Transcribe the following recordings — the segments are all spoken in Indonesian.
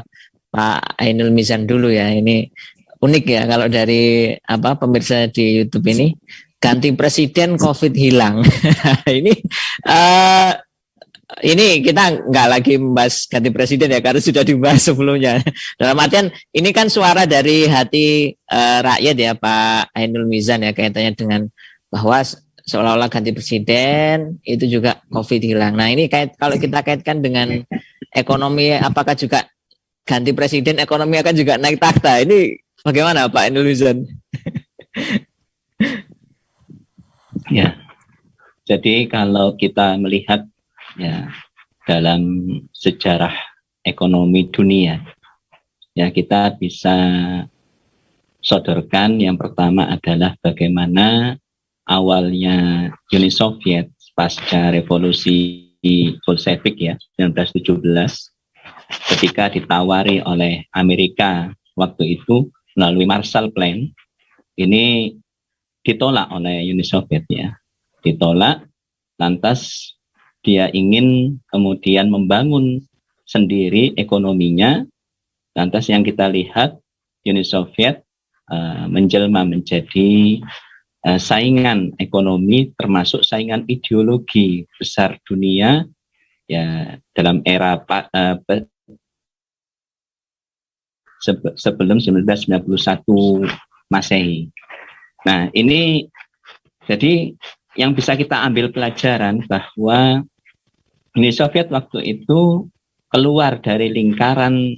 ke Pak Ainul Mizan dulu ya. Ini unik ya kalau dari pemirsa di YouTube ini, ganti presiden COVID hilang. Ini kita nggak lagi membahas ganti presiden ya, karena sudah dibahas sebelumnya. Dalam artian ini kan suara dari hati rakyat ya Pak Ainul Mizan ya, kaitannya dengan bahwa seolah-olah ganti presiden itu juga COVID hilang. Nah ini kalau kita kaitkan dengan ekonomi, apakah juga ganti presiden ekonomi akan juga naik takhta? Ini bagaimana Pak Ainul Mizan? Ya, jadi kalau kita melihat ya dalam sejarah ekonomi dunia, ya kita bisa sodorkan yang pertama adalah bagaimana awalnya Uni Soviet pasca revolusi Bolshevik ya 1917, ketika ditawari oleh Amerika waktu itu melalui Marshall Plan, ini ditolak oleh Uni Soviet ya, ditolak. Lantas dia ingin kemudian membangun sendiri ekonominya. Lantas yang kita lihat Uni Soviet menjelma menjadi saingan ekonomi, termasuk saingan ideologi besar dunia ya dalam era sebelum 1991 Masehi. Nah ini jadi yang bisa kita ambil pelajaran bahwa Uni Soviet waktu itu keluar dari lingkaran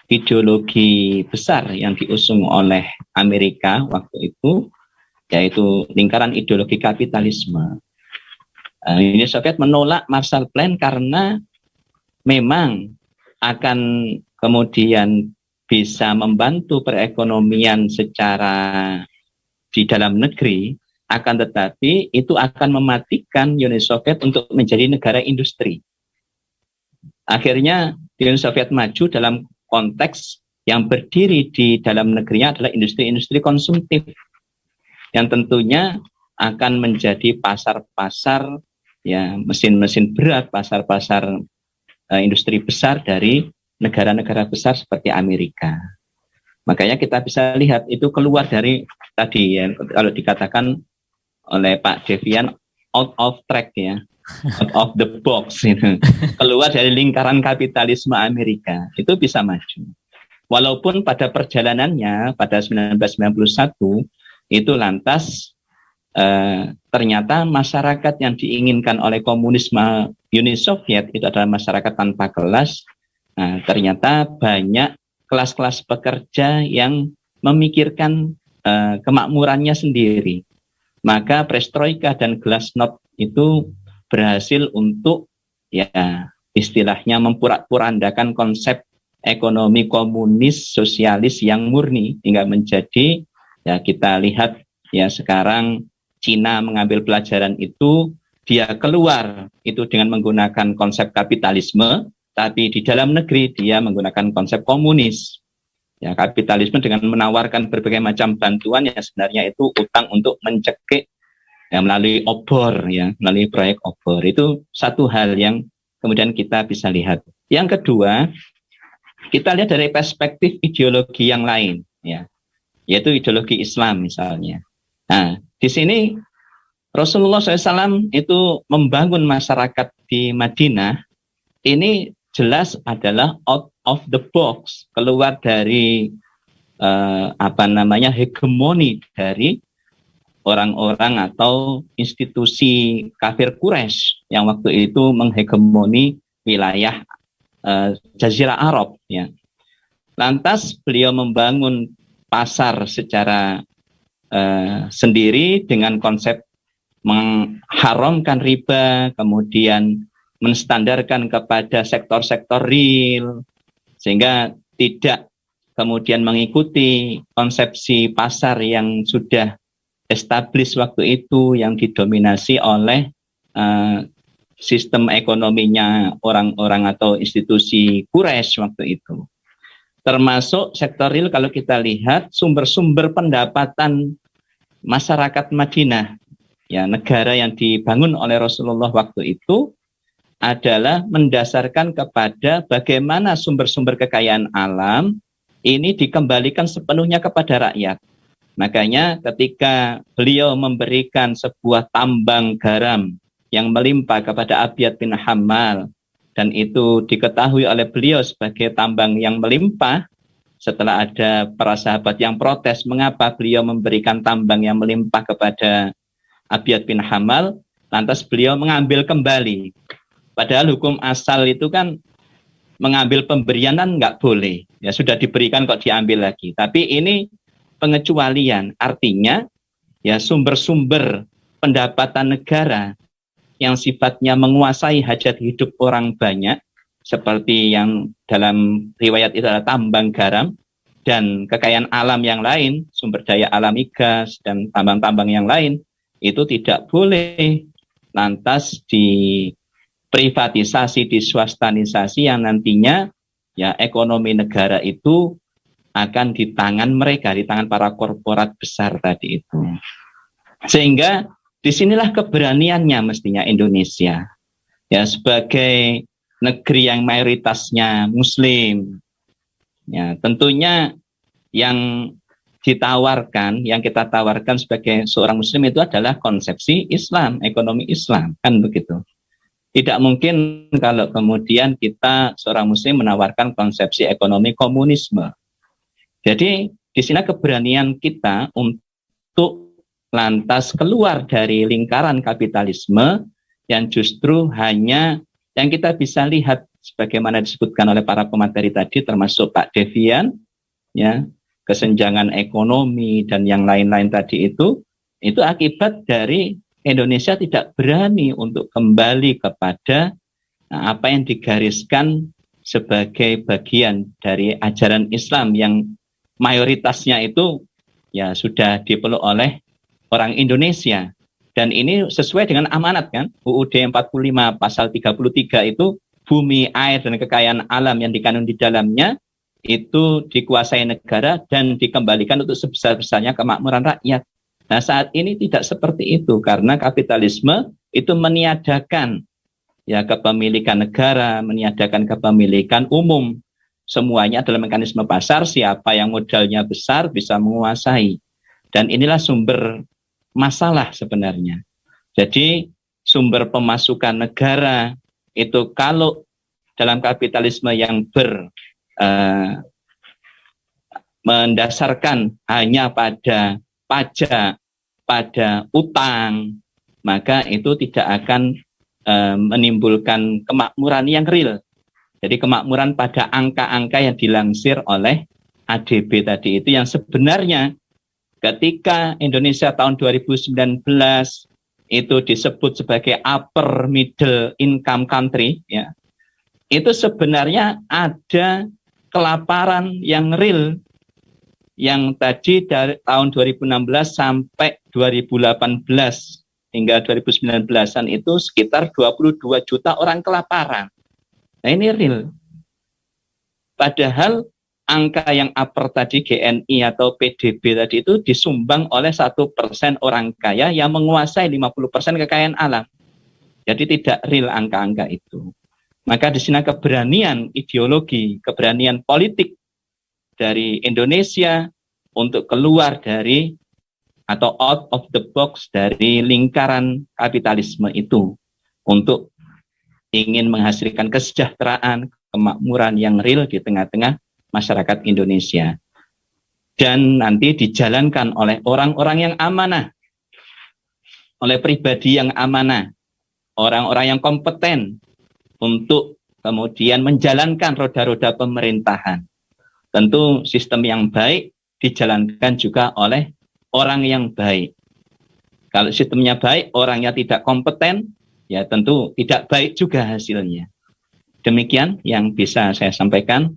ideologi besar yang diusung oleh Amerika waktu itu, yaitu lingkaran ideologi kapitalisme. Uni Soviet menolak Marshall Plan karena memang akan kemudian bisa membantu perekonomian secara di dalam negeri, akan tetapi itu akan mematikan Uni Soviet untuk menjadi negara industri. Akhirnya Uni Soviet maju dalam konteks yang berdiri di dalam negerinya adalah industri-industri konsumtif, yang tentunya akan menjadi pasar-pasar ya mesin-mesin berat, pasar-pasar industri besar dari negara-negara besar seperti Amerika. Makanya kita bisa lihat itu keluar dari tadi ya, kalau dikatakan oleh Pak Devian out of track ya, out of the box gitu. Keluar dari lingkaran kapitalisme Amerika, itu bisa maju. Walaupun pada perjalanannya pada 1991 itu lantas ternyata masyarakat yang diinginkan oleh komunisme Uni Soviet itu adalah masyarakat tanpa kelas. Nah, ternyata banyak kelas-kelas pekerja yang memikirkan kemakmurannya sendiri. Maka perestroika dan glasnost itu berhasil untuk ya istilahnya memporak-porandakan konsep ekonomi komunis sosialis yang murni hingga menjadi ya kita lihat ya sekarang Cina mengambil pelajaran itu, dia keluar itu dengan menggunakan konsep kapitalisme, tapi di dalam negeri dia menggunakan konsep komunis. Ya, kapitalisme dengan menawarkan berbagai macam bantuan yang sebenarnya itu utang untuk mencekik ya, melalui obor ya, melalui proyek obor. Itu satu hal yang kemudian kita bisa lihat. Yang kedua, kita lihat dari perspektif ideologi yang lain ya, yaitu ideologi Islam misalnya. Nah, di sini Rasulullah SAW itu membangun masyarakat di Madinah ini jelas adalah out of the box, keluar dari hegemoni dari orang-orang atau institusi kafir Quraisy yang waktu itu menghegemoni wilayah Jazirah Arab ya. Lantas beliau membangun pasar secara sendiri dengan konsep mengharamkan riba, kemudian menstandarkan kepada sektor-sektor real, sehingga tidak kemudian mengikuti konsepsi pasar yang sudah established waktu itu, yang didominasi oleh sistem ekonominya orang-orang atau institusi Quraisy waktu itu. Termasuk sektor real kalau kita lihat sumber-sumber pendapatan masyarakat Madinah, ya negara yang dibangun oleh Rasulullah waktu itu adalah mendasarkan kepada bagaimana sumber-sumber kekayaan alam ini dikembalikan sepenuhnya kepada rakyat. Makanya ketika beliau memberikan sebuah tambang garam yang melimpah kepada Abyad bin Hammal, dan itu diketahui oleh beliau sebagai tambang yang melimpah, setelah ada para sahabat yang protes mengapa beliau memberikan tambang yang melimpah kepada Abyad bin Hammal, lantas beliau mengambil kembali. Padahal hukum asal itu kan mengambil pemberian kan nggak boleh. Ya sudah diberikan kok diambil lagi. Tapi ini pengecualian, artinya ya sumber-sumber pendapatan negara yang sifatnya menguasai hajat hidup orang banyak, seperti yang dalam riwayat itu adalah tambang garam dan kekayaan alam yang lain, sumber daya alami gas dan tambang-tambang yang lain, itu tidak boleh lantas diprivatisasi, diswastanisasi yang nantinya ya ekonomi negara itu akan di tangan mereka, di tangan para korporat besar tadi itu. Sehingga disinilah keberaniannya mestinya Indonesia. Ya, sebagai negeri yang mayoritasnya Muslim. Ya, tentunya yang ditawarkan, yang kita tawarkan sebagai seorang Muslim itu adalah konsepsi Islam, ekonomi Islam, kan begitu. Tidak mungkin kalau kemudian kita seorang Muslim menawarkan konsepsi ekonomi komunisme. Jadi di sini keberanian kita untuk lantas keluar dari lingkaran kapitalisme yang justru hanya yang kita bisa lihat sebagaimana disebutkan oleh para pemateri tadi, termasuk Pak Devian, ya, kesenjangan ekonomi dan yang lain-lain tadi itu akibat dari Indonesia tidak berani untuk kembali kepada apa yang digariskan sebagai bagian dari ajaran Islam yang mayoritasnya itu ya sudah dipeluk oleh orang Indonesia. Dan ini sesuai dengan amanat kan, UUD 45 pasal 33 itu bumi, air, dan kekayaan alam yang dikandung di dalamnya itu dikuasai negara dan dikembalikan untuk sebesar-besarnya kemakmuran rakyat. Nah saat ini tidak seperti itu karena kapitalisme itu meniadakan ya kepemilikan negara, meniadakan kepemilikan umum. Semuanya adalah mekanisme pasar, siapa yang modalnya besar bisa menguasai. Dan inilah sumber masalah sebenarnya. Jadi sumber pemasukan negara itu kalau dalam kapitalisme yang mendasarkan hanya pada pajak, pada utang, maka itu tidak akan menimbulkan kemakmuran yang real. Jadi kemakmuran pada angka-angka yang dilansir oleh ADB tadi itu yang sebenarnya ketika Indonesia tahun 2019 itu disebut sebagai upper middle income country, ya, itu sebenarnya ada kelaparan yang real yang tadi dari tahun 2016 sampai 2018 hingga 2019-an itu sekitar 22 juta orang kelaparan. Nah ini real. Padahal angka yang upper tadi GNI atau PDB tadi itu disumbang oleh 1% orang kaya yang menguasai 50% kekayaan alam. Jadi tidak real angka-angka itu. Maka di sini keberanian ideologi, keberanian politik dari Indonesia untuk keluar dari atau out of the box dari lingkaran kapitalisme itu untuk ingin menghasilkan kesejahteraan, kemakmuran yang real di tengah-tengah masyarakat Indonesia. Dan nanti dijalankan oleh orang-orang yang amanah, oleh pribadi yang amanah, orang-orang yang kompeten untuk kemudian menjalankan roda-roda pemerintahan. Tentu sistem yang baik dijalankan juga oleh orang yang baik. Kalau sistemnya baik, orangnya tidak kompeten, ya tentu tidak baik juga hasilnya. Demikian yang bisa saya sampaikan.